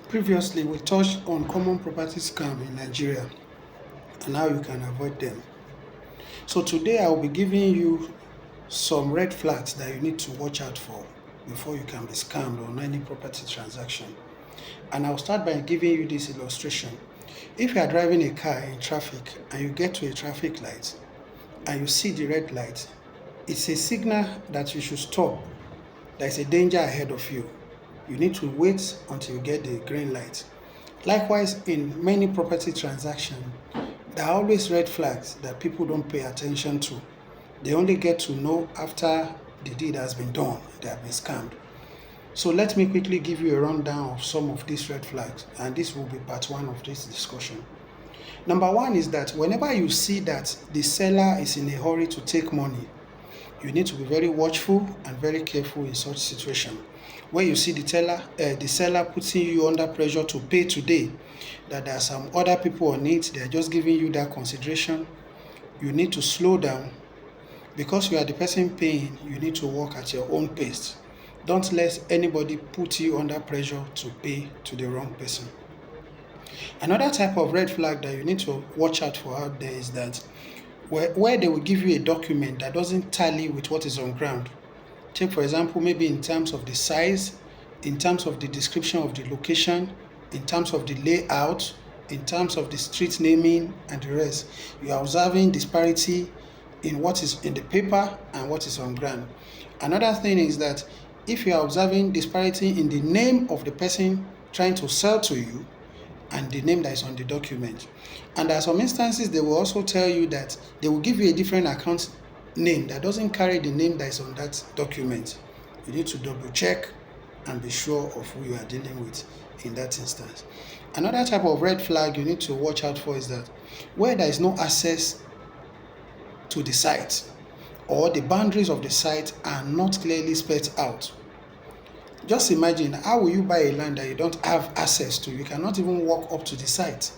Previously, we touched on common property scam in Nigeria and how you can avoid them. So today I will be giving you some red flags that you need to watch out for before you can be scammed on any property transaction. And I'll start by giving you this illustration. If you are driving a car in traffic and you get to a traffic light and you see the red light, it's a signal that you should stop. There's a danger ahead of you. You need to wait until you get the green light. Likewise, in many property transactions, there are always red flags that people don't pay attention to. They only get to know after the deed has been done, they have been scammed. So let me quickly give you a rundown of some of these red flags, and this will be part one of this discussion. Number one is that whenever you see that the seller is in a hurry to take money, you need to be very watchful and very careful in such situation. Where you see the seller putting you under pressure to pay today, that there are some other people on it, they are just giving you that consideration, you need to slow down. Because you are the person paying, you need to work at your own pace. Don't let anybody put you under pressure to pay to the wrong person. Another type of red flag that you need to watch out for out there is that where they will give you a document that doesn't tally with what is on ground. Take for example, maybe in terms of the size, in terms of the description of the location, in terms of the layout, in terms of the street naming and the rest. You are observing disparity in what is in the paper and what is on ground. Another thing is that if you are observing disparity in the name of the person trying to sell to you and the name that is on the document. And there are some instances they will also tell you that they will give you a different account name that doesn't carry the name that is on that document. You need to double check and be sure of who you are dealing with in that instance. Another type of red flag you need to watch out for is that where there is no access to the site or the boundaries of the site are not clearly spelled out. Just imagine, how will you buy a land that you don't have access to? You cannot even walk up to the site.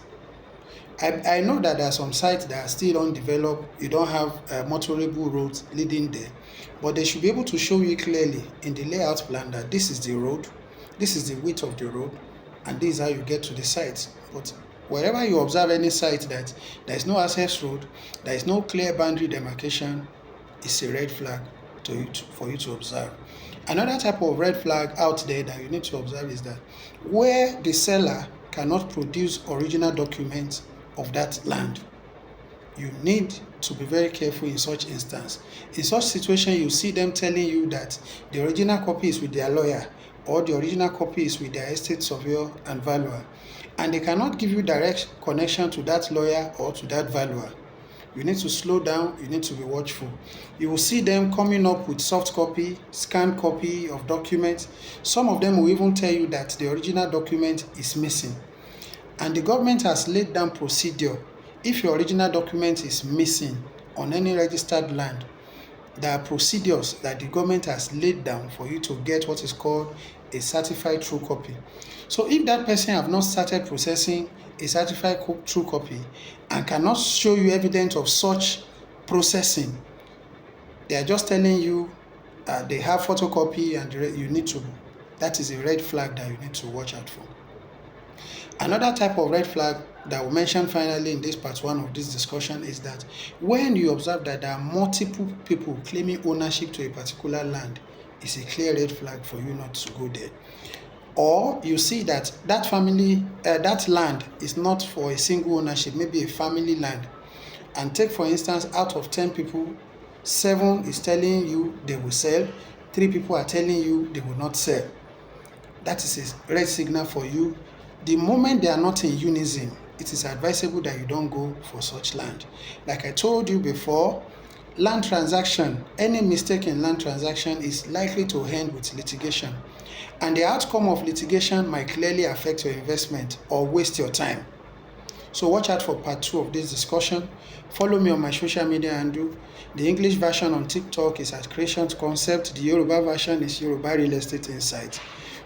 I know that there are some sites that are still undeveloped. You don't have motorable roads leading there, but they should be able to show you clearly in the layout plan that this is the road, this is the width of the road, and this is how you get to the site. But wherever you observe any site that there is no access road, there is no clear boundary demarcation, it's a red flag for you to observe. Another type of red flag out there that you need to observe is that where the seller cannot produce original documents of that land, you need to be very careful in such instance. In such situation, you see them telling you that the original copy is with their lawyer or the original copy is with their estate surveyor and valuer, and they cannot give you direct connection to that lawyer or to that valuer. You need to slow down, you need to be watchful. You will see them coming up with soft copy, scanned copy of documents. Some of them will even tell you that the original document is missing. And the government has laid down procedure. If your original document is missing on any registered land, there are procedures that the government has laid down for you to get what is called a certified true copy. So if that person have not started processing a certified true copy and cannot show you evidence of such processing, they are just telling you they have photocopy and you need to, that is a red flag that you need to watch out for. Another type of red flag that we'll mention finally in this part one of this discussion is that when you observe that there are multiple people claiming ownership to a particular land, it's a clear red flag for you not to go there. Or you see that that land is not for a single ownership, maybe a family land. And take for instance, out of 10 people, 7 is telling you they will sell, 3 people are telling you they will not sell. That is a red signal for you. The moment they are not in unison, it is advisable that you don't go for such land. Like I told you before, land transaction, any mistake in land transaction is likely to end with litigation. And the outcome of litigation might clearly affect your investment or waste your time. So watch out for part 2 of this discussion. Follow me on my social media handle. The English version on TikTok is at Creations Concept. The Yoruba version is Yoruba Real Estate Insight.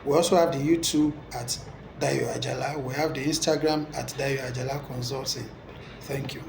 We also have the YouTube at Dayo Ajala. We have the Instagram at Dayo Ajala Consulting. Thank you.